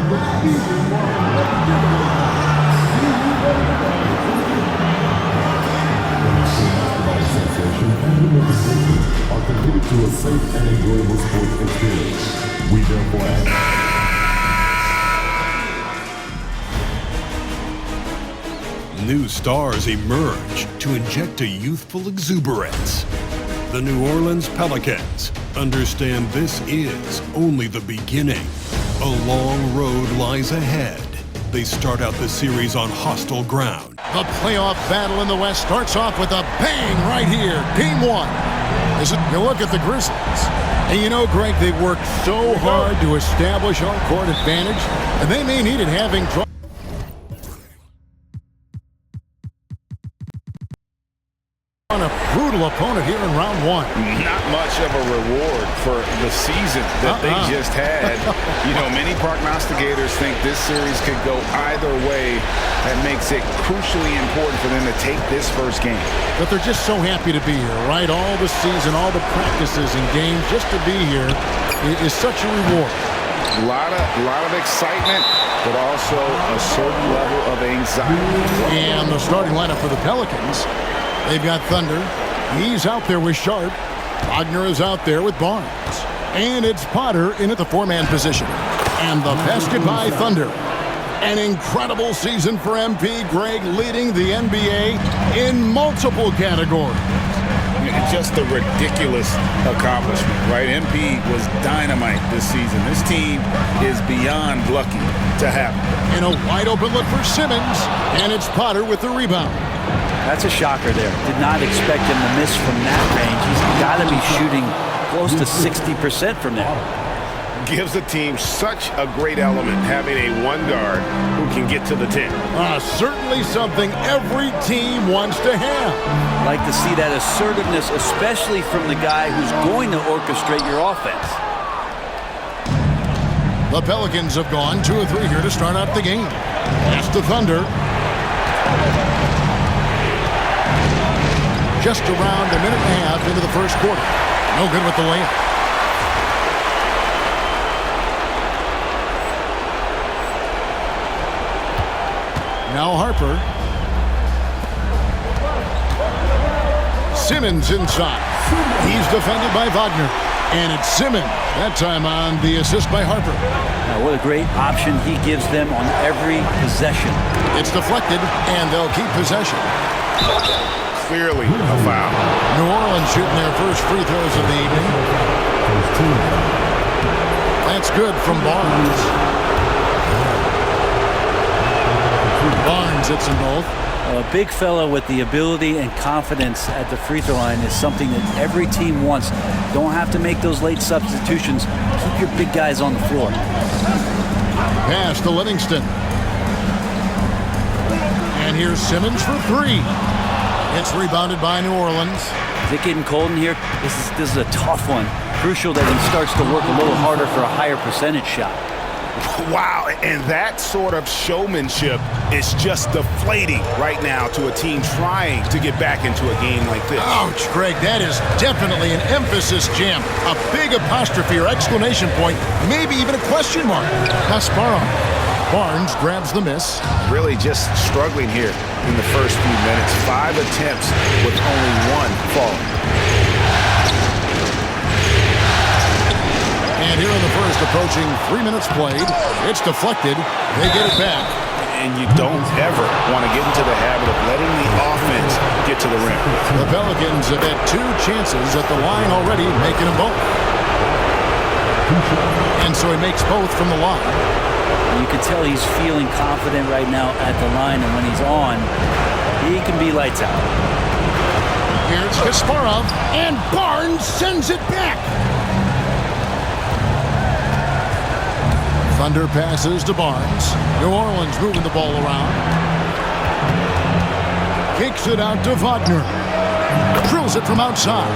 Are committed to a safe and enjoyable sports experience. We therefore ask. New stars emerge to inject a youthful exuberance. The New Orleans Pelicans understand this is only the beginning. A long road lies ahead. They start out the series on hostile ground. The playoff battle in the West starts off with a bang right here. Game one. You look at the Grizzlies. And you know, Greg, they've worked so hard to establish home-court advantage, and they may need it having trouble. On a brutal opponent here in round one. Not much of a reward for the season that they just had. You know, many prognosticators think this series could go either way. That makes it crucially important for them to take this first game. But they're just so happy to be here, right? All the season, all the practices and games, just to be here is such a reward. A lot of excitement, but also a certain level of anxiety. And the starting lineup for the Pelicans. They've got Thunder. He's out there with Sharp. Wagner is out there with Barnes. And it's Potter in at the four-man position. And the basket by Thunder. An incredible season for MP. Greg leading the NBA in multiple categories. Just a ridiculous accomplishment, right? MP was dynamite this season. This team is beyond lucky to have him. And a wide-open look for Simmons. And it's Potter with the rebound. That's a shocker there. Did not expect him to miss from that range. He's got to be shooting close to 60% from there. Gives the team such a great element having a one guard who can get to the 10. Certainly something every team wants to have. Like to see that assertiveness, especially from the guy who's going to orchestrate your offense. The Pelicans have gone 2 of 3 here to start out the game. Pass to Thunder. Just around a minute and a half into the first quarter. No good with the layup. Now Harper. Simmons inside. He's defended by Wagner. And it's Simmons. That time on the assist by Harper. Now, what a great option he gives them on every possession. It's deflected, and they'll keep possession. Clearly a foul. New Orleans shooting their first free throws of the evening. That's good from Barnes. Barnes hits them both. A big fella with the ability and confidence at the free throw line is something that every team wants. Don't have to make those late substitutions. Keep your big guys on the floor. Pass to Livingston. And here's Simmons for 3. It's rebounded by New Orleans. Is it getting cold in here? This is a tough one. Crucial that he starts to work a little harder for a higher percentage shot. Wow, and that sort of showmanship is just deflating right now to a team trying to get back into a game like this. Ouch, Greg, that is definitely an emphasis jam. A big apostrophe or exclamation point, maybe even a question mark. Kasparov. Barnes grabs the miss. Really just struggling here in the first few minutes. 5 attempts with only 1 falling. And here in the first, approaching 3 minutes played. It's deflected. They get it back. And you don't ever want to get into the habit of letting the offense get to the rim. The Pelicans have had 2 chances at the line already, making them both. And so he makes both from the line. You can tell he's feeling confident right now at the line, and when he's on, he can be lights out. Here's Kasparov, and Barnes sends it back. Thunder passes to Barnes. New Orleans moving the ball around. Kicks it out to Wagner. Drills it from outside.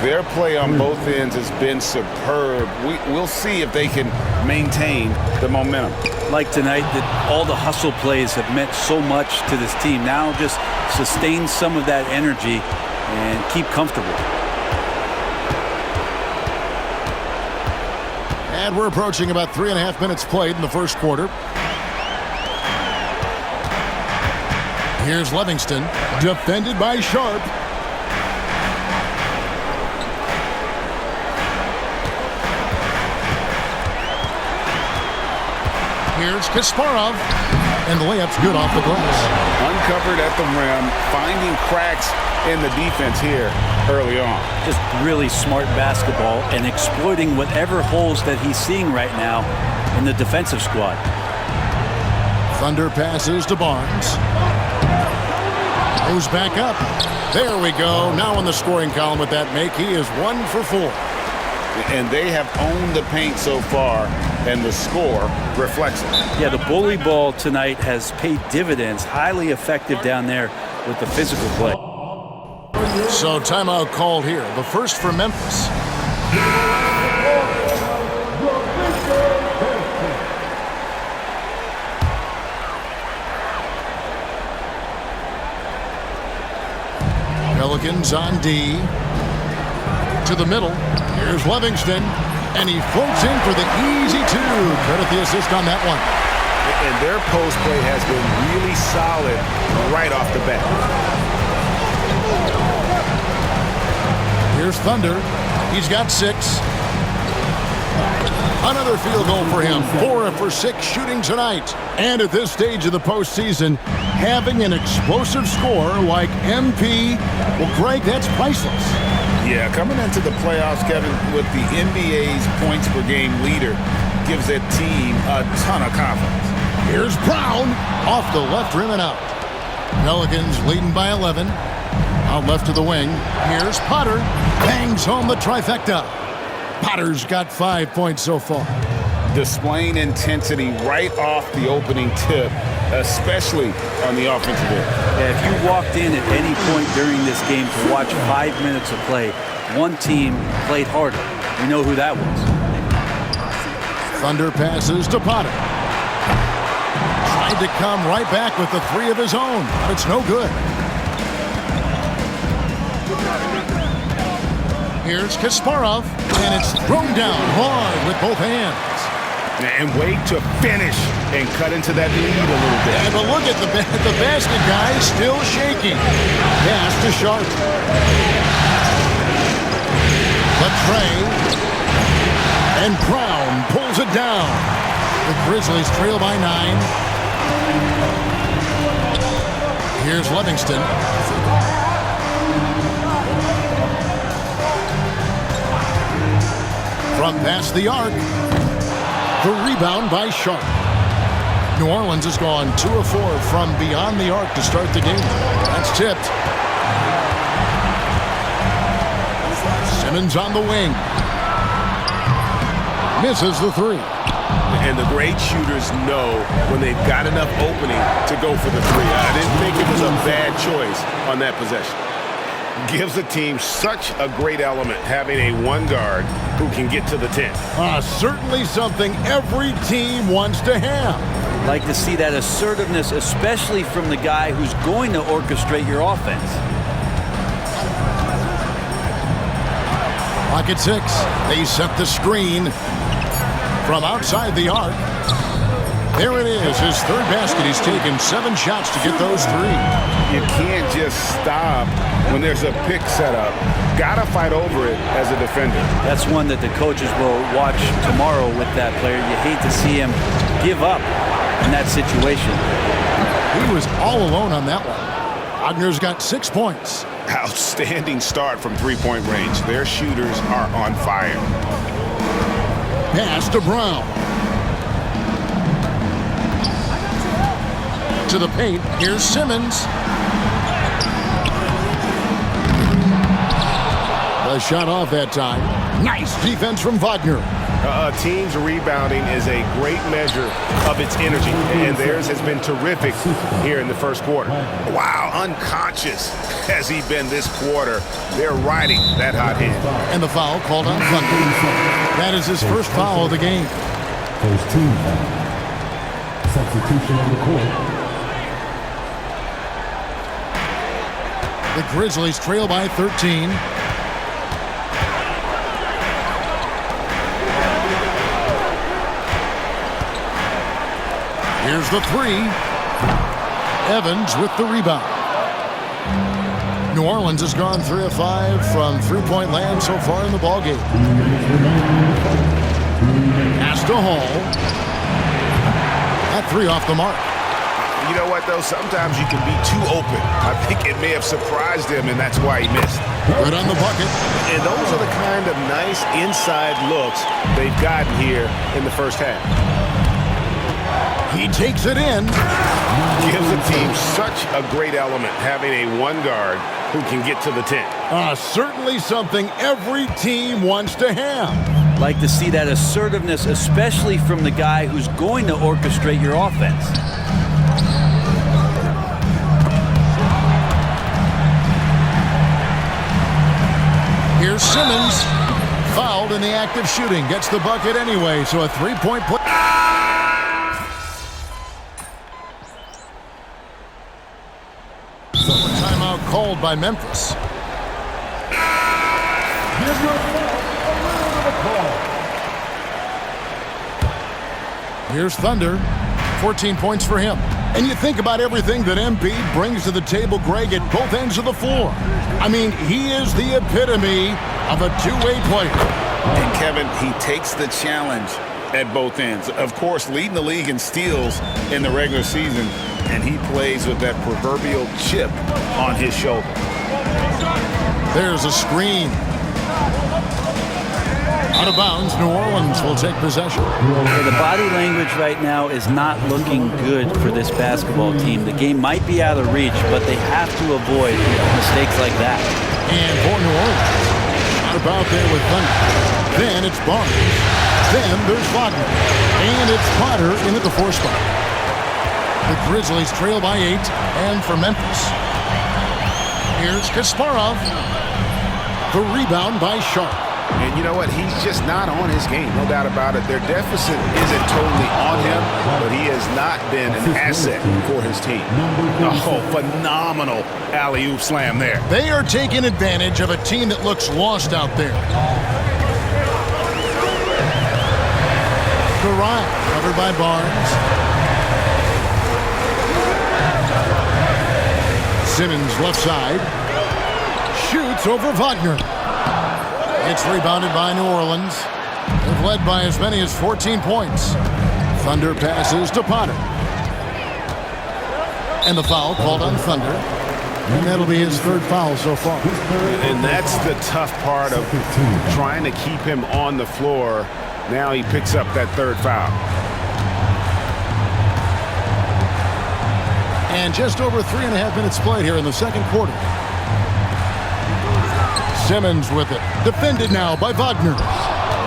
Their play on both ends has been superb. We'll see if they can maintain the momentum. Like tonight, that all the hustle plays have meant so much to this team. Now just sustain some of that energy and keep comfortable. And we're approaching about 3.5 minutes played in the first quarter. Here's Livingston, defended by Sharp. Here's Kasparov, and the layup's good off the glass. Uncovered at the rim, finding cracks in the defense here early on. Just really smart basketball and exploiting whatever holes that he's seeing right now in the defensive squad. Thunder passes to Barnes. Goes back up. There we go. Now in the scoring column with that make, he is 1 for 4. And they have owned the paint so far, and the score reflects it. Yeah, the bully ball tonight has paid dividends. Highly effective down there with the physical play. So timeout called here. The first for Memphis. Pelicans on D. To the middle. Here's Livingston. And he floats in for the easy two. Credit the assist on that one. And their post play has been really solid right off the bat. Here's Thunder. He's got 6. Another field goal for him. 4 for 6 shooting tonight. And at this stage of the postseason, having an explosive scorer like MP, well, Greg, that's priceless. Yeah, coming into the playoffs, Kevin, with the NBA's points per game leader gives that team a ton of confidence. Here's Brown off the left rim and out. Pelicans leading by 11. Out left to the wing. Here's Potter. Bangs home the trifecta. Potter's got 5 points so far. Displaying intensity right off the opening tip, especially on the offensive end. Yeah, if you walked in at any point during this game to watch 5 minutes of play, one team played harder. We know who that was. Thunder passes to Potter. Tried to come right back with the 3 of his own, but it's no good. Here's Kasparov, and it's thrown down hard with both hands. And wait to finish and cut into that lead a little bit. And but look at the basket guy still shaking. Pass to Sharp. Latrey. And Brown pulls it down. The Grizzlies trail by 9. Here's Livingston. From past the arc. The rebound by Sharp. New Orleans has gone 2 of 4 from beyond the arc to start the game. That's tipped. Simmons on the wing. Misses the 3. And the great shooters know when they've got enough opening to go for the 3. I didn't think it was a bad choice on that possession. Gives the team such a great element having a 1 guard who can get to the 10. Certainly something every team wants to have. Like to see that assertiveness, especially from the guy who's going to orchestrate your offense. Pocket 6. They set the screen from outside the arc. There it is, his 3rd basket. He's taken 7 shots to get those 3. You can't just stop when there's a pick set up. Gotta fight over it as a defender. That's one that the coaches will watch tomorrow with that player. You hate to see him give up in that situation. He was all alone on that one. Wagner's got 6 points. Outstanding start from 3-point range. Their shooters are on fire. Pass to Brown. To the paint. Here's Simmons. A shot off that time. Nice defense from Wagner. A team's rebounding is a great measure of its energy, and theirs has been terrific here in the first quarter. Wow, unconscious has he been this quarter. They're riding that hot hand. And the foul called on Thunder. That is his first foul of the game. First team foul. Substitution on the court. The Grizzlies trail by 13. Here's the three. Evans with the rebound. New Orleans has gone 3 of 5 from three-point land so far in the ballgame. Pass to Hall. That three off the mark. You know what, though? Sometimes you can be too open. I think it may have surprised him, and that's why he missed. Good on the bucket. And those are the kind of nice inside looks they've gotten here in the first half. He takes it in. Gives the team such a great element having a one guard who can get to the 10. Certainly something every team wants to have. Like to see that assertiveness, especially from the guy who's going to orchestrate your offense. Here's Simmons. Fouled in the act of shooting. Gets the bucket anyway, so a three-point play. Timeout called by Memphis. Here's Thunder. 14 points for him. And you think about everything that Embiid brings to the table, Greg, at both ends of the floor. I mean, he is the epitome of a two-way player. And Kevin, he takes the challenge at both ends. Of course, leading the league in steals in the regular season, and he plays with that proverbial chip on his shoulder. There's a screen. Out of bounds, New Orleans will take possession. The body language right now is not looking good for this basketball team. The game might be out of reach, but they have to avoid mistakes like that. And for New Orleans, out about there with Thunder. Then it's Barnes. Then there's Wagner. And it's Potter in at the 4 spot. The Grizzlies trail by 8. And for Memphis, here's Kasparov. The rebound by Sharp. And you know what? He's just not on his game, no doubt about it. Their deficit isn't totally on him, but he has not been an asset for his team. Oh, phenomenal alley-oop slam there. They are taking advantage of a team that looks lost out there. Durant, covered by Barnes. Simmons left side. Shoots over Wagner. It's rebounded by New Orleans. They've led by as many as 14 points. Thunder passes to Potter. And the foul called on Thunder. And that'll be his 3rd foul so far. And that's the tough part of trying to keep him on the floor. Now he picks up that 3rd foul. And just over 3.5 minutes played here in the second quarter. Simmons with it. Defended now by Wagner.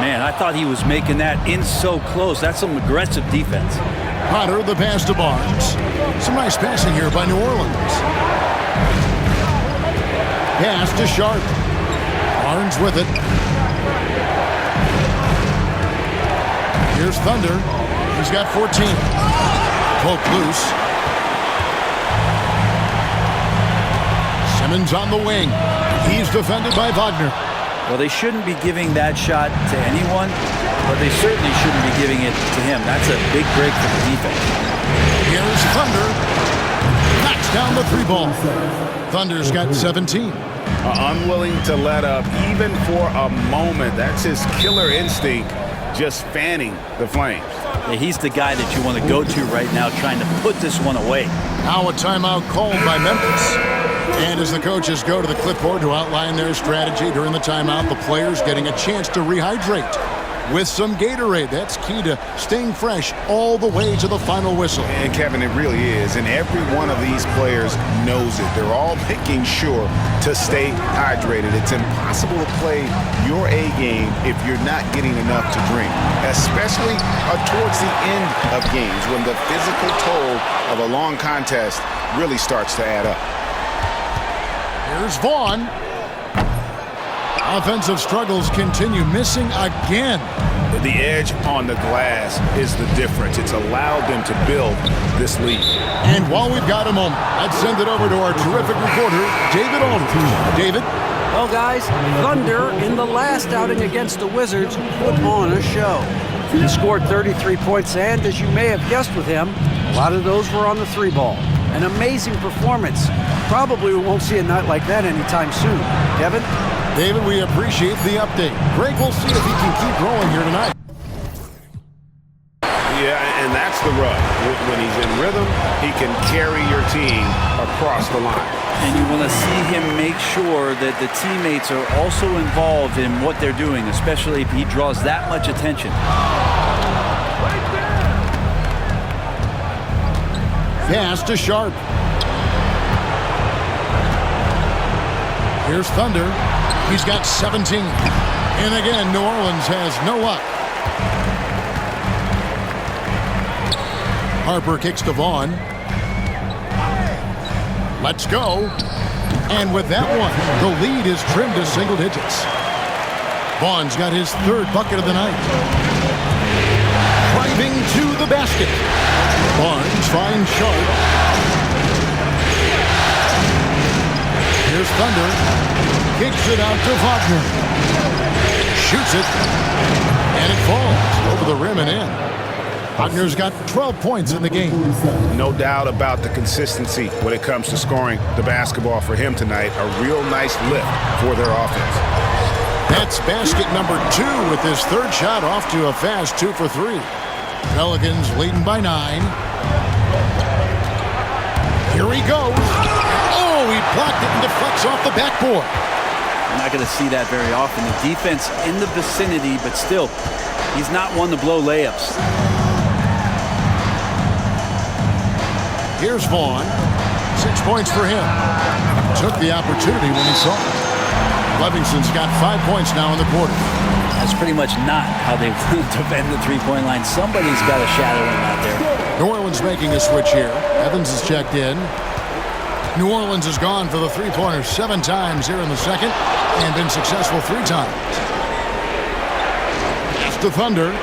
Man, I thought he was making that in so close. That's some aggressive defense. Potter, the pass to Barnes. Some nice passing here by New Orleans. Pass to Sharp. Barnes with it. Here's Thunder. He's got 14. Poke loose. Simmons on the wing. He's defended by Wagner. Well, they shouldn't be giving that shot to anyone, but they certainly shouldn't be giving it to him. That's a big break for the defense. Here's Thunder. Knocks down the 3 ball. Thunder's got 17. Unwilling to let up even for a moment. That's his killer instinct, just fanning the flames. Yeah, he's the guy that you want to go to right now, trying to put this one away. Now a timeout called by Memphis. And as the coaches go to the clipboard to outline their strategy during the timeout, the players getting a chance to rehydrate with some Gatorade. That's key to staying fresh all the way to the final whistle. And Kevin, it really is. And every one of these players knows it. They're all making sure to stay hydrated. It's impossible to play your A game if you're not getting enough to drink, especially towards the end of games when the physical toll of a long contest really starts to add up. Here's Vaughn. Offensive struggles continue, missing again. The edge on the glass is the difference. It's allowed them to build this lead. And while we've got a moment, let's send it over to our terrific reporter, David Aldridge. David? Well, guys, Thunder in the last outing against the Wizards put on a show. He scored 33 points, and as you may have guessed with him, lot of those were on the 3-ball. An amazing performance. Probably we won't see a night like that anytime soon. Kevin? David, we appreciate the update. Greg, we'll see if he can keep rolling here tonight. Yeah, and that's the rub. When he's in rhythm, he can carry your team across the line. And you want to see him make sure that the teammates are also involved in what they're doing, especially if he draws that much attention. Pass to Sharp. Here's Thunder. He's got 17. And again, New Orleans has no luck. Harper kicks to Vaughn. Let's go. And with that one, the lead is trimmed to single digits. Vaughn's got his 3rd bucket of the night. Driving to the basket. Barnes finds Sharp. Here's Thunder. Kicks it out to Wagner. Shoots it. And it falls over the rim and in. Wagner's got 12 points in the game. No doubt about the consistency when it comes to scoring the basketball for him tonight. A real nice lift for their offense. That's basket number 2 with his 3rd shot off to a fast 2 for 3. Pelicans leading by 9. Here he goes. Oh, he blocked it and deflects off the backboard. You're not going to see that very often. The defense in the vicinity, but still, he's not one to blow layups. Here's Vaughn. 6 points for him. Took the opportunity when he saw it. Livingston's got 5 points now in the quarter. That's pretty much not how they defend the three-point line. Somebody's got to shadow him out there. New Orleans making a switch here. Evans is checked in. New Orleans has gone for the three-pointer 7 times here in the second and been successful 3 times. Pass to Thunder.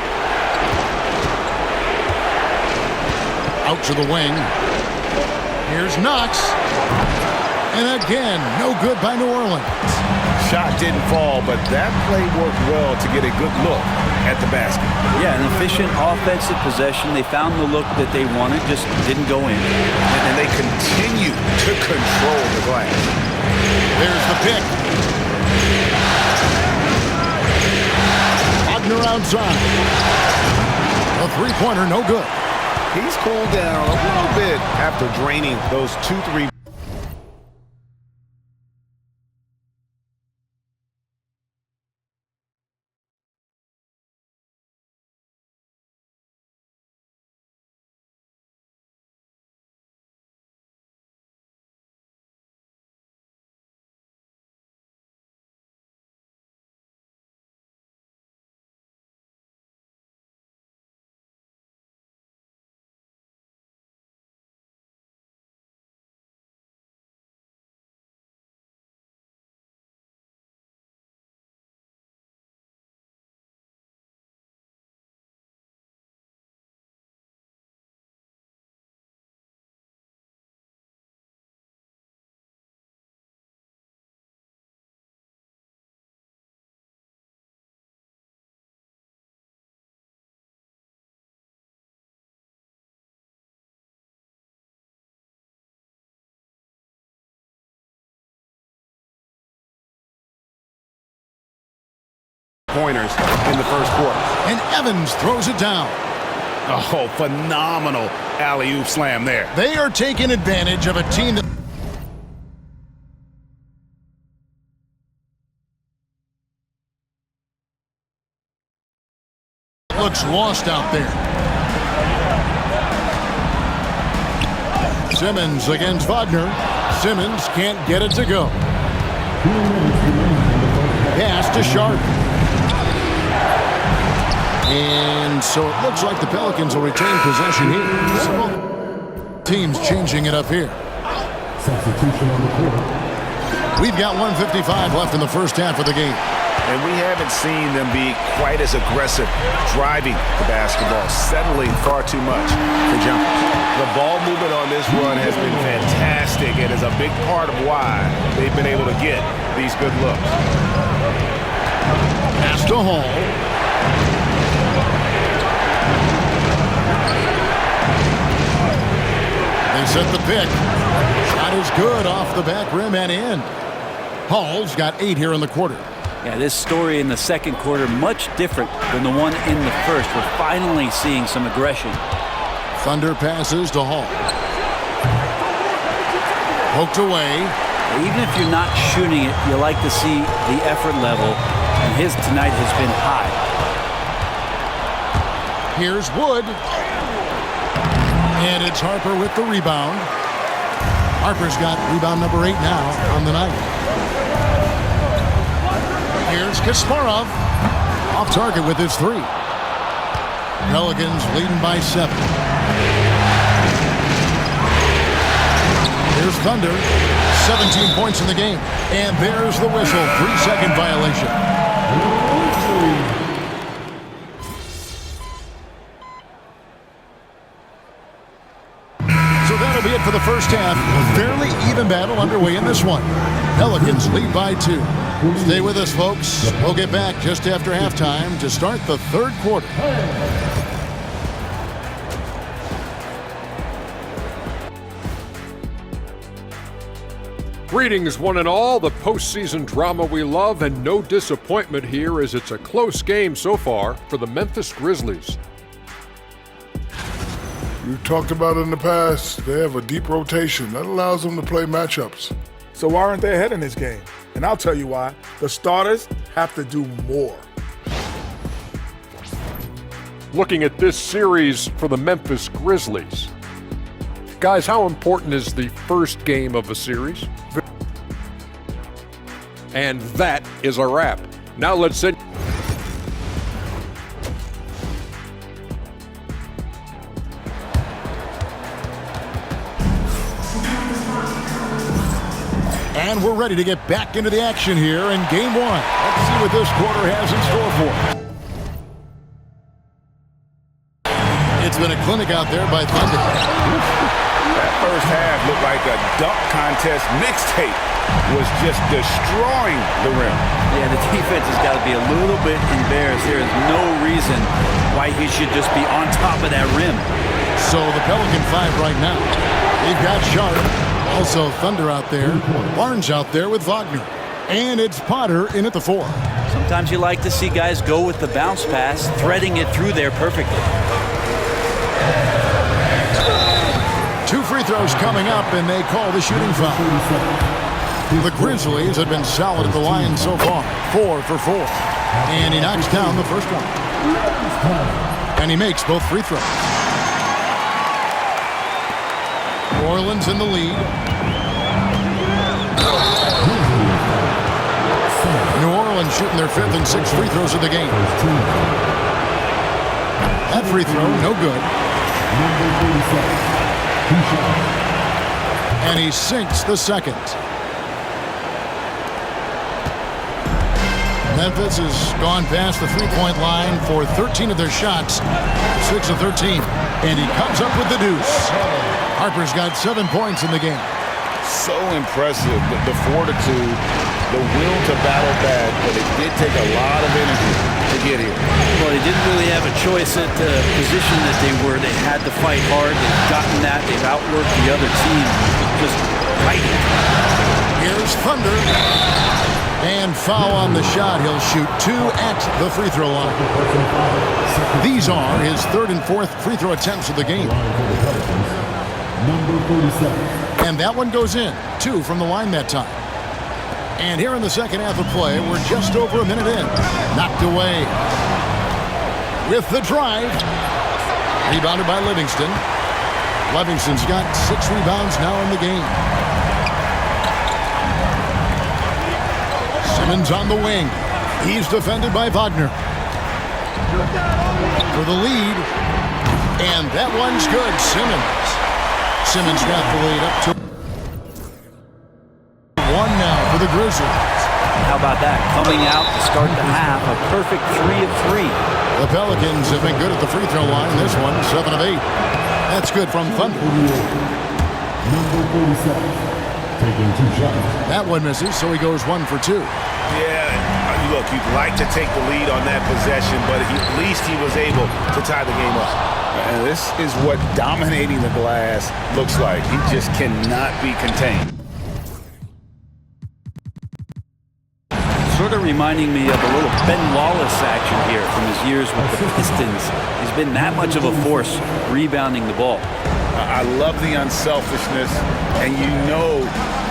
Out to the wing. Here's Knox. And again, no good by New Orleans. Shot didn't fall, but that play worked well to get a good look at the basket. Yeah, an efficient offensive possession. They found the look that they wanted, just didn't go in. And they continue to control the glass. There's the pick. Wagner outside. A three-pointer, no good. He's cooled down a little bit after draining those 2-3. Pointers in the first quarter. And Evans throws it down. Oh, phenomenal alley-oop slam there. They are taking advantage of a team that looks lost out there. Simmons against Wagner. Simmons can't get it to go. Pass to Sharp. And so it looks like the Pelicans will retain possession here. So, teams changing it up here. Substitution on the court. We've got 1:55 left in the first half of the game. And we haven't seen them be quite as aggressive driving the basketball, settling far too much for jumpers. The ball movement on this run has been fantastic and is a big part of why they've been able to get these good looks. Pass to Hall. at the pick. Shot is good off the back rim and in. Hall's got 8 here in the quarter. Yeah, this story in the second quarter much different than the one in the first. We're finally seeing some aggression. Thunder passes to Hall. Poked away. Even if you're not shooting it, you like to see the effort level, and his tonight has been high. Here's Wood. And it's Harper with the rebound. Harper's got rebound number 8 now on the night. Here's Kasparov. Off target with his 3. Pelicans leading by 7. Here's Thunder. 17 points in the game. And there's the whistle. 3-second violation. So that'll be it for the first half. A fairly even battle underway in this one. Pelicans lead by 2. Stay with us, folks. We'll get back just after halftime to start the third quarter. Greetings, one and all. The postseason drama we love, and no disappointment here as it's a close game so far for the Memphis Grizzlies. We've talked about it in the past. They have a deep rotation. That allows them to play matchups. So why aren't they ahead in this game? And I'll tell you why. The starters have to do more. Looking at this series for the Memphis Grizzlies. Guys, how important is the first game of a series? And that is a wrap. Now let's send... And we're ready to get back into the action here in game 1. Let's see what this quarter has in store for us. It's been a clinic out there by Thunder. That first half looked like a dunk contest mixtape. Was just destroying the rim. Yeah, the defense has got to be a little bit embarrassed. There is no reason why he should just be on top of that rim. So the Pelican 5 right now. They've got Sharp. Also Thunder out there. Barnes out there with Wagner. And it's Potter in at the 4. Sometimes you like to see guys go with the bounce pass, threading it through there perfectly. 2 free throws coming up, and they call the shooting foul. The Grizzlies have been solid at the line so far. 4 for 4. And he knocks down the first one. And he makes both free throws. New Orleans in the lead. New Orleans shooting their 5th and 6th free throws of the game. That free throw, no good. And he sinks the second. Memphis has gone past the three-point line for 13 of their shots, 6 of 13. And he comes up with the deuce. Harper's got 7 points in the game. So impressive, the fortitude, the will to battle back, but it did take a lot of energy to get here. Well, they didn't really have a choice at the position that they were. They had to fight hard. They've gotten that. They've outworked the other team. Just fighting. Here's Thunder. And foul on the shot. He'll shoot 2 at the free throw line. These are his 3rd and 4th free throw attempts of the game. Number 47. And that one goes in. 2 from the line that time. And here in the second half of play, we're just over a minute in. Knocked away. With the drive. Rebounded by Livingston. Livingston's got 6 rebounds now in the game. Simmons on the wing. He's defended by Wagner. For the lead. And that one's good. Simmons got the lead up to 1 now for the Grizzlies. How about that? Coming out to start the half, a perfect 3 of 3. The Pelicans have been good at the free throw line. This one, 7 of 8. That's good from Thunder. Number 47. Taking 2 shots. That one misses, so he goes 1 for 2. Yeah, Look, you'd like to take the lead on that possession, but at least he was able to tie the game up. And this is what dominating the glass looks like. He just cannot be contained. Sort of reminding me of a little Ben Wallace action here from his years with the Pistons. He's been that much of a force rebounding the ball. I love the unselfishness, and you know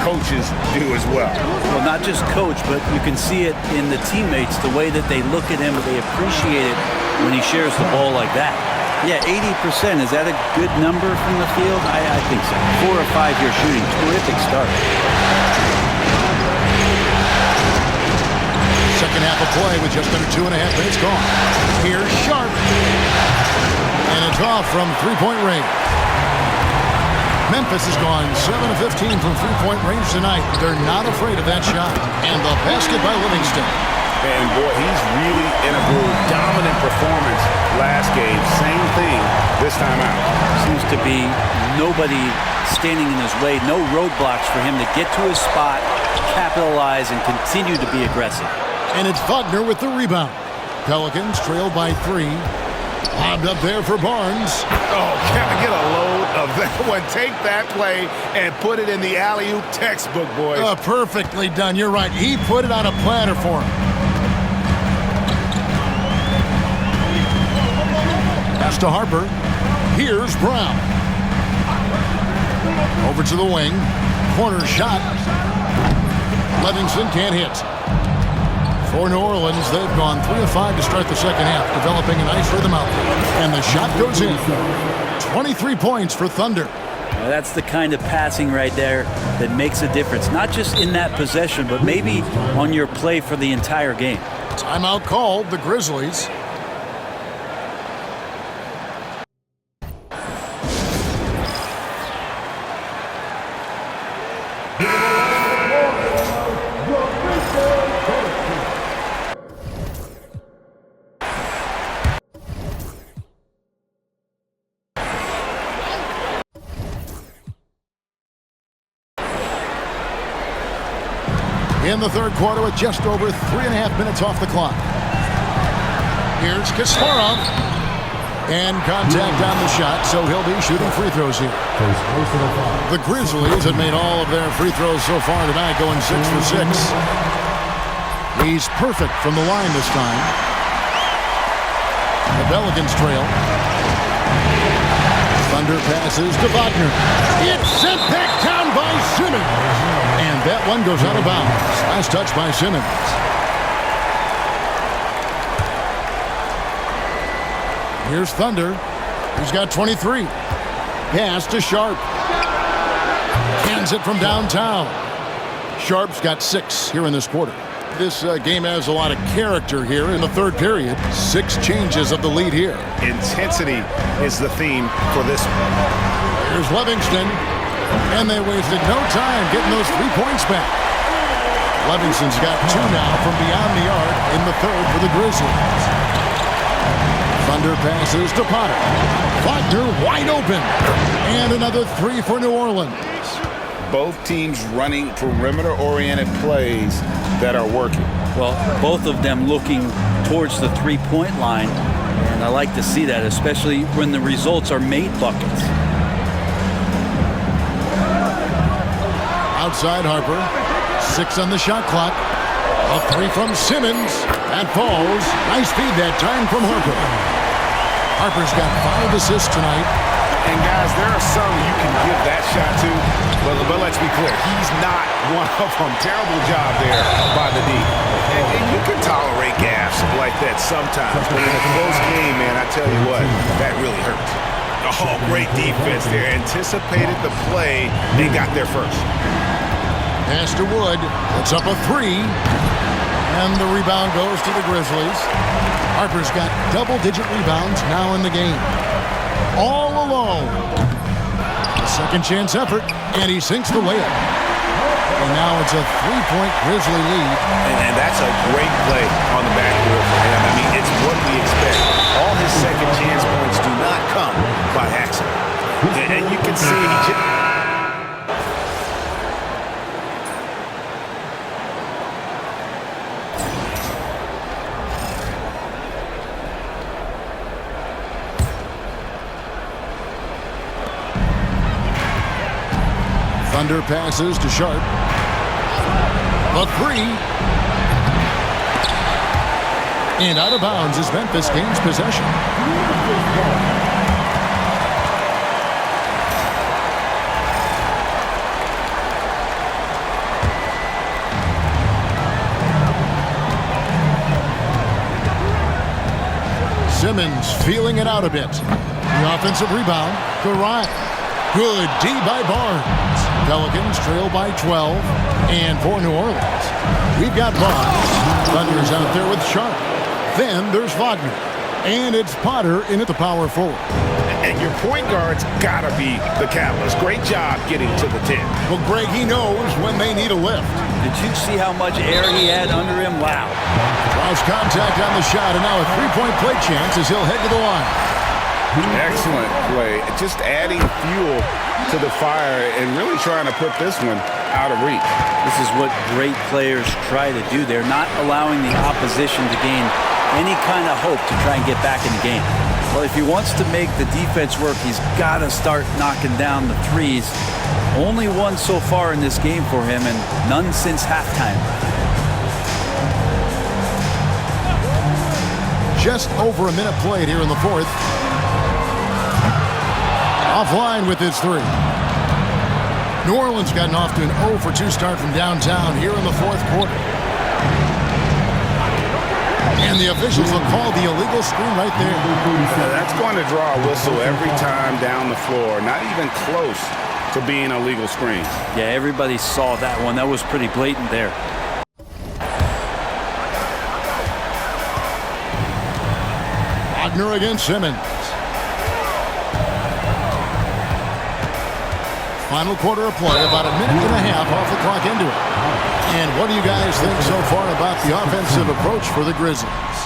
coaches do as well. Well, not just coach, but you can see it in the teammates, the way that they look at him, they appreciate it when he shares the ball like that. Yeah, 80%, is that a good number from the field? I think so. 4 or 5 year shooting, terrific start. Second half of play with just under 2.5 minutes gone. Here's Sharp. And it's off from three-point range. Memphis has gone 7 of 15 from three-point range tonight. They're not afraid of that shot. And the basket by Livingston. And boy, he's really in a groove. Dominant performance last game. Same thing this time out. Seems to be nobody standing in his way, no roadblocks for him to get to his spot, capitalize, and continue to be aggressive. And it's Wagner with the rebound. Pelicans trail by 3. Lobbed up there for Barnes. Oh, can I get a load of that one? Take that play and put it in the alley-oop textbook, boys. Perfectly done. You're right. He put it on a platter for him. Pass to Harper. Here's Brown. Over to the wing. Corner shot. Livingston can't hit. For New Orleans, they've gone 3 of 5 to start the second half, developing a nice rhythm out there. And the shot goes in. 23 points for Thunder. Now that's the kind of passing right there that makes a difference, not just in that possession, but maybe on your play for the entire game. Timeout called, the Grizzlies. In the third quarter with just over 3.5 minutes off the clock. Here's Kasparov. And contact on the shot, so he'll be shooting free throws here. The Grizzlies have made all of their free throws so far tonight, going 6 for 6. He's perfect from the line this time. The Pelicans trail. Thunder passes to Wagner. It's sent back down by Simmons. And that one goes out of bounds. Last touch by Simmons. Here's Thunder. He's got 23. Pass to Sharp. Cans it from downtown. Sharp's got 6 here in this quarter. This game has a lot of character here in the third period. 6 changes of the lead here. Intensity is the theme for this one. Here's Livingston. And they wasted no time getting those 3 points back. Livingston's got 2 now from beyond the arc in the third for the Grizzlies. Thunder passes to Potter. Wagner wide open. And another 3 for New Orleans. Both teams running perimeter-oriented plays that are working. Well, both of them looking towards the three-point line. And I like to see that, especially when the results are made buckets. Outside Harper. 6 on the shot clock. A 3 from Simmons. That falls. Nice feed that time from Harper. Harper's got 5 assists tonight. And guys, there are some you can give that shot to, but let's be clear, he's not one of them. Terrible job there by the D. And you can tolerate gaffes like that sometimes, but in a close game, man, I tell you what, that really hurts. Oh, great defense there. Anticipated the play and got there first. Pass to Wood. It's up a 3. And the rebound goes to the Grizzlies. Harper's got double-digit rebounds now in the game. All alone. A second chance effort, and he sinks the layup. And now it's a 3-point Grizzly lead. And that's a great play on the backboard for him. I mean, it's what we expect. All his second chance points do not come by accident. And you can see he just... Thunder passes to Sharp. The three. And out of bounds as Memphis gains possession. Simmons feeling it out a bit. The offensive rebound. Garai. Good D by Barnes. Pelicans trail by 12. And for New Orleans, we've got Barnes. Thunder's out there with Sharp. Then there's Wagner. And it's Potter in at the power forward. And your point guard's got to be the catalyst. Great job getting to the 10. Well, Greg, he knows when they need a lift. Did you see how much air he had under him? Wow. Lost contact on the shot, and now a three-point play chance as he'll head to the line. Excellent play. Just adding fuel to the fire and really trying to put this one out of reach. This is what great players try to do. They're not allowing the opposition to gain any kind of hope to try and get back in the game. Well, if he wants to make the defense work, he's got to start knocking down the threes. Only one so far in this game for him, and none since halftime. Just over a minute played here in the fourth. Offline with his three. New Orleans gotten off to an 0 for 2 start from downtown here in the fourth quarter. And the officials will call the illegal screen right there. That's going to draw a whistle every time down the floor. Not even close to being a legal screen. Yeah, everybody saw that one. That was pretty blatant there. Wagner against Simmons. Final quarter of play, about a minute and a half off the clock into it. And what do you guys think so far about the offensive approach for the Grizzlies?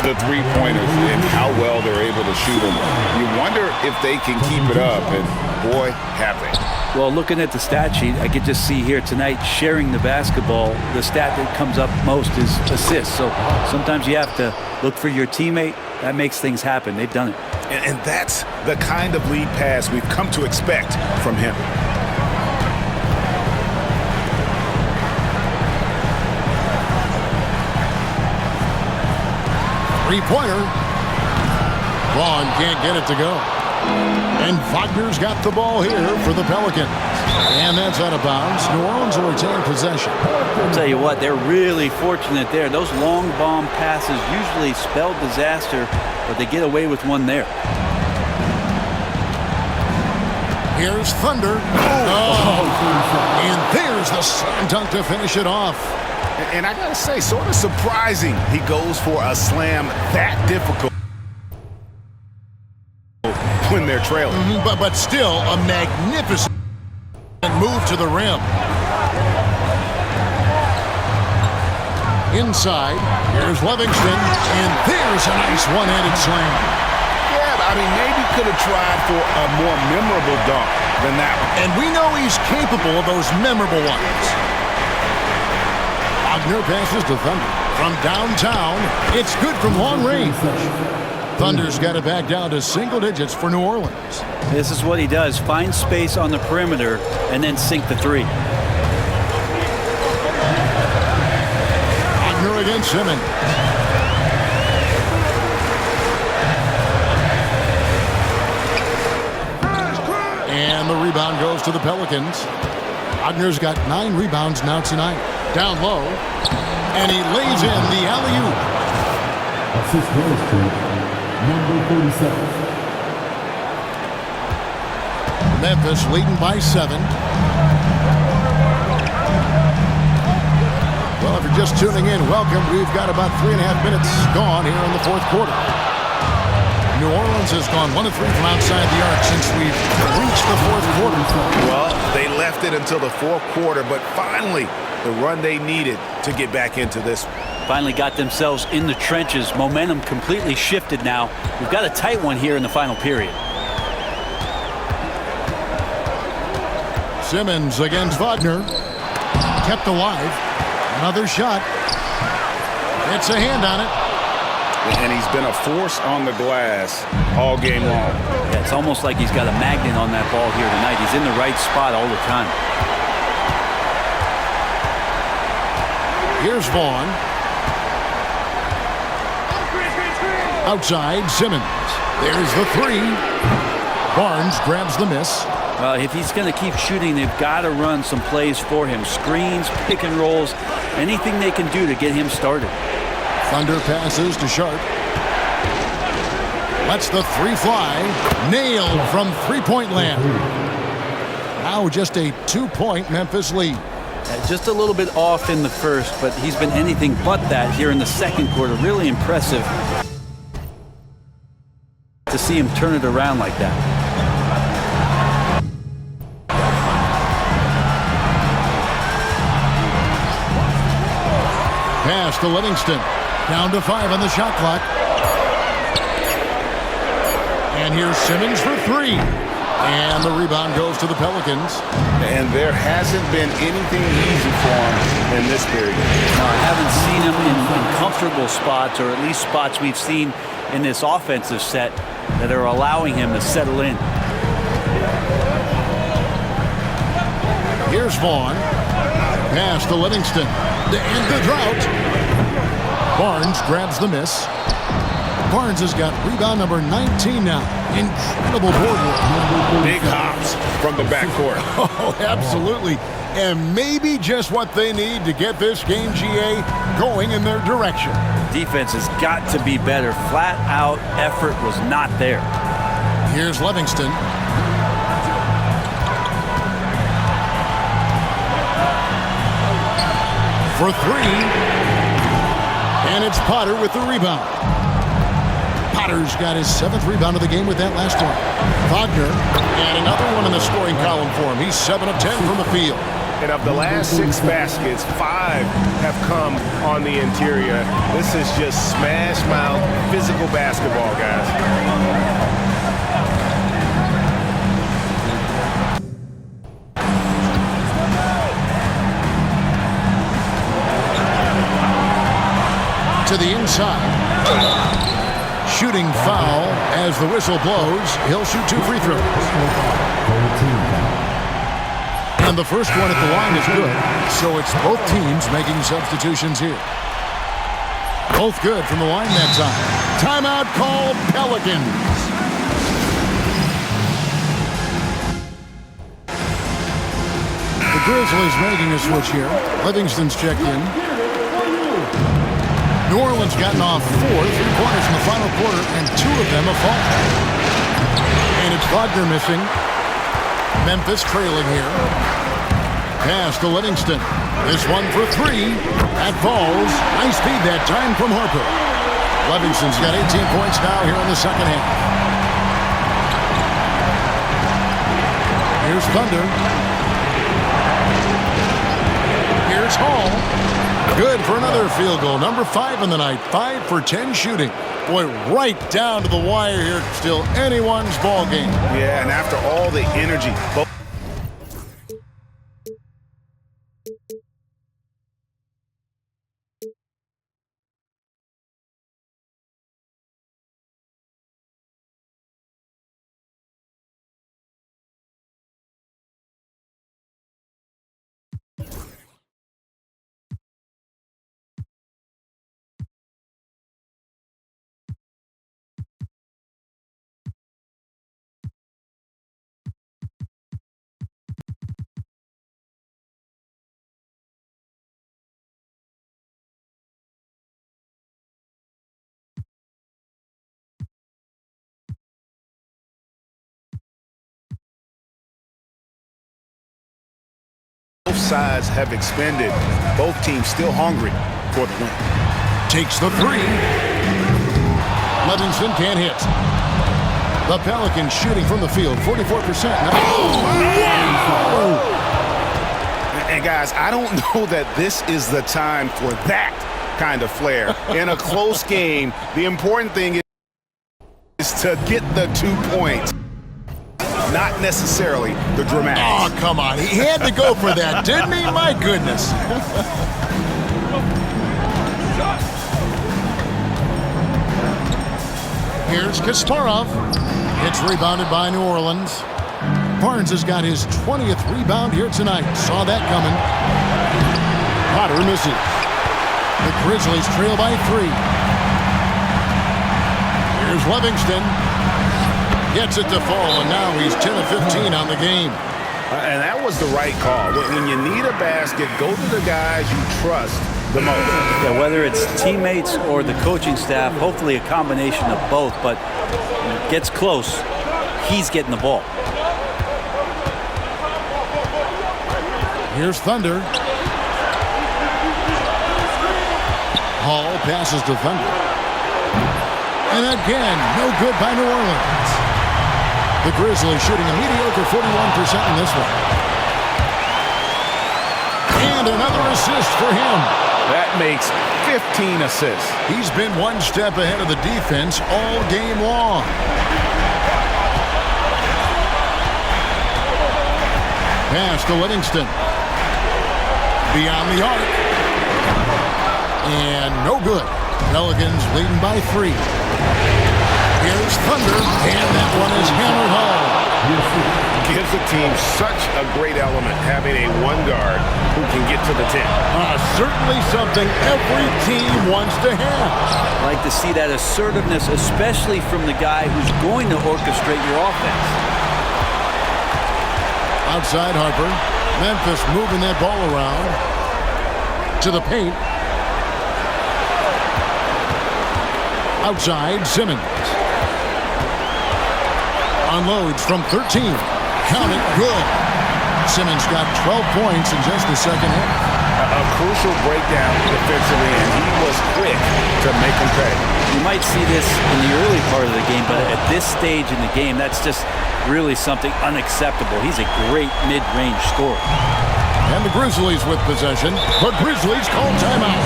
The three-pointers and how well they're able to shoot them. You wonder if they can keep it up, and boy, have they. Well, looking at the stat sheet, I could just see here tonight sharing the basketball. The stat that comes up most is assists. So sometimes you have to look for your teammate. That makes things happen. They've done it. And that's the kind of lead pass we've come to expect from him. Three-pointer. Vaughn can't get it to go. And Wagner's got the ball here for the Pelicans. And that's out of bounds. New Orleans will retain possession. I'll tell you what, they're really fortunate there. Those long bomb passes usually spell disaster, but they get away with one there. Here's Thunder. Oh. And there's the slam dunk to finish it off. And I got to say, sort of surprising he goes for a slam that difficult when they're trailing. But still a magnificent move to the rim. Inside, here's Livingston, and there's a nice one-handed slam. Yeah, I mean, maybe could have tried for a more memorable dunk than that one. And we know he's capable of those memorable ones. Wagner passes to Thunder. From downtown, it's good from long range. Thunder's got it back down to single digits for New Orleans. This is what he does. Find space on the perimeter and then sink the three. Wagner against Simmons. And the rebound goes to the Pelicans. Wagner's got 9 rebounds now tonight. Down low, and he lays in the alley-oop. Assist goes to number 47. Memphis leading by 7. Well, if you're just tuning in, welcome. We've got about 3.5 minutes gone here in the fourth quarter. New Orleans has gone 1 of 3 from outside the arc since we've reached the fourth quarter. Well, they left it until the fourth quarter, but finally, the run they needed to get back into this. Finally got themselves in the trenches. Momentum completely shifted now. We've got a tight one here in the final period. Simmons against Wagner. Kept alive. Another shot. It's a hand on it. And he's been a force on the glass all game long. Yeah, It's almost like he's got a magnet on that ball here tonight. He's in the right spot all the time. Here's Vaughn. Outside, Simmons. There's the three. Barnes grabs the miss. Well, if he's going to keep shooting, they've got to run some plays for him. Screens, pick and rolls, anything they can do to get him started. Thunder passes to Sharp. Lets the three fly. Nailed from three-point land. Now just a 2-point Memphis lead. Just a little bit off in the first, but he's been anything but that here in the second quarter. Really impressive to see him turn it around like that. Pass to Livingston. Down to 5 on the shot clock. And here's Simmons for 3. And the rebound goes to the Pelicans. And there hasn't been anything easy for him in this period. I haven't seen him in comfortable spots, or at least spots we've seen in this offensive set that are allowing him to settle in. Here's Vaughn. Pass to Livingston. To end the drought. Barnes grabs the miss. Barnes has got rebound number 19 now. Incredible board work. Big hops from the backcourt. Oh, absolutely. And maybe just what they need to get this game, GA, going in their direction. Defense has got to be better. Flat out effort was not there. Here's Livingston. For 3. And it's Potter with the rebound. Potter's got his 7th rebound of the game with that last one. Wagner, and another one in the scoring column for him. He's 7 of 10 from the field. And of the last 6 baskets, 5 have come on the interior. This is just smash mouth physical basketball, guys. To the inside. Shooting foul as the whistle blows. He'll shoot 2 free throws. And the first one at the line is good. So it's both teams making substitutions here. Both good from the line that time. Timeout called Pelicans. The Grizzlies making a switch here. Livingston's checked in. New Orleans gotten off 4 3-pointers in the final quarter, and 2 of them have fallen. And it's Wagner missing. Memphis trailing here. Pass to Livingston. This one for 3. That falls. Nice feed that time from Harper. Livingston's got 18 points now here in the second half. Here's Thunder. Here's Hall. Good for another field goal. Number 5 in the night. 5 for 10 shooting. Boy, right down to the wire here. Still anyone's ball game. Yeah, and after all the energy. Both sides have expended. Both teams still hungry for the win. Takes the 3. Livingston can't hit. The Pelicans shooting from the field, 44%. And guys, I don't know that this is the time for that kind of flair. In a close game, the important thing is to get the 2 points. Not necessarily the dramatic. Oh, come on. He had to go for that, didn't he? My goodness. Here's Kasparov. It's rebounded by New Orleans. Barnes has got his 20th rebound here tonight. Saw that coming. Potter misses. The Grizzlies trail by 3. Here's Livingston. Gets it to fall, and now he's 10 of 15 on the game. And that was the right call. When you need a basket, go to the guys you trust the most. Yeah, whether it's teammates or the coaching staff, hopefully a combination of both, but when it gets close, he's getting the ball. Here's Thunder. Hall passes to Thunder. And again, no good by New Orleans. The Grizzlies shooting a mediocre 41% in this one. And another assist for him. That makes 15 assists. He's been one step ahead of the defense all game long. Pass to Livingston. Beyond the arc. And no good. Pelicans leading by 3. Here's Thunder, and that one is hammered home. Gives the team such a great element having a one guard who can get to the 10. Certainly something every team wants to have. I like to see that assertiveness, especially from the guy who's going to orchestrate your offense. Outside Harper. Memphis moving that ball around. To the paint. Outside, Simmons. Unloads from 13. Count it, good. Simmons got 12 points in just the second half. A crucial breakdown defensively, and he was quick to make him pay. You might see this in the early part of the game, but at this stage in the game, that's just really something unacceptable. He's a great mid-range scorer. And the Grizzlies with possession. The Grizzlies call timeout.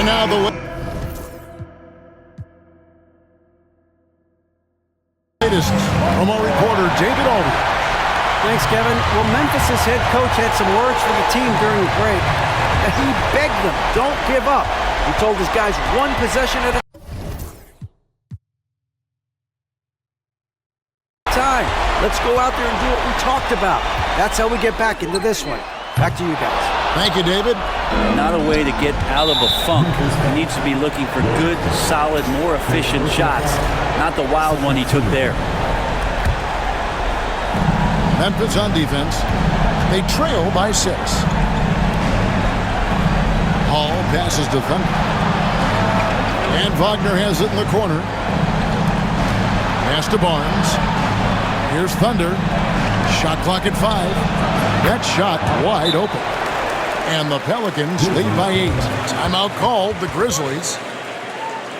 And now the latest from our reporter, David Aldridge. Thanks, Kevin. Well, Memphis' head coach had some words for the team during the break. He begged them, don't give up. He told his guys one possession at a time. Let's go out there and do what we talked about. That's how we get back into this one. Back to you guys. Thank you, David. Not a way to get out of a funk. He needs to be looking for good, solid, more efficient shots, not the wild one he took there. Memphis on defense. They trail by 6. Hall passes to Thunder. And Wagner has it in the corner. Pass to Barnes. Here's Thunder. Shot clock at 5. That shot wide open. And the Pelicans lead by 8. Timeout called, the Grizzlies.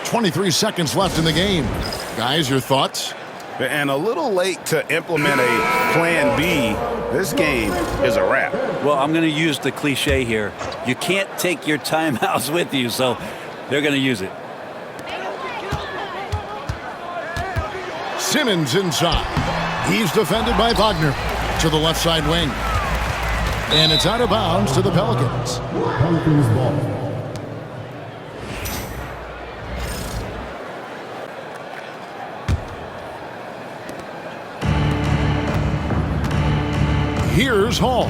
23 seconds left in the game. Guys, your thoughts? And a little late to implement a plan B. This game is a wrap. Well, I'm going to use the cliche here. You can't take your timeouts with you, so they're going to use it. Simmons inside. He's defended by Wagner to the left side wing. And it's out of bounds to the Pelicans. Pelicans ball. Here's Hall.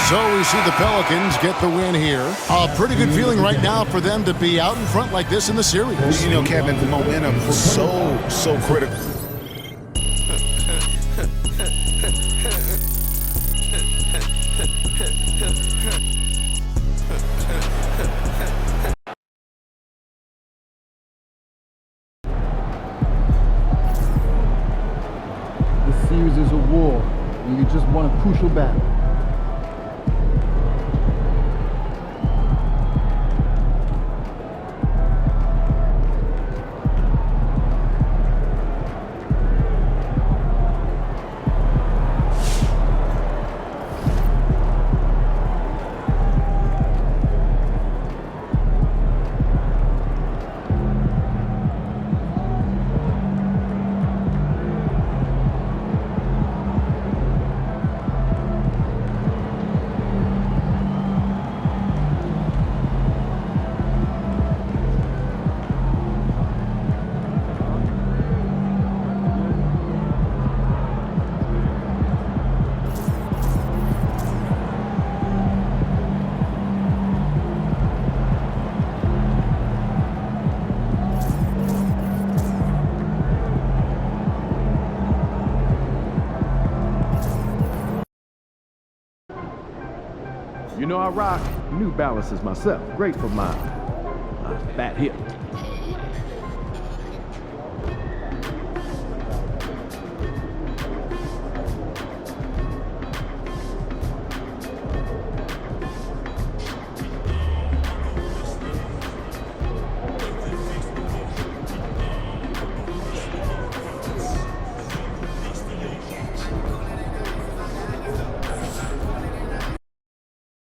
So we see the Pelicans get the win here. A pretty good feeling right now for them to be out in front like this in the series. You know, Kevin, the momentum is so critical. This series is a war, and you just won a crucial battle. You know I rock New Balances myself. Great for my fat hip.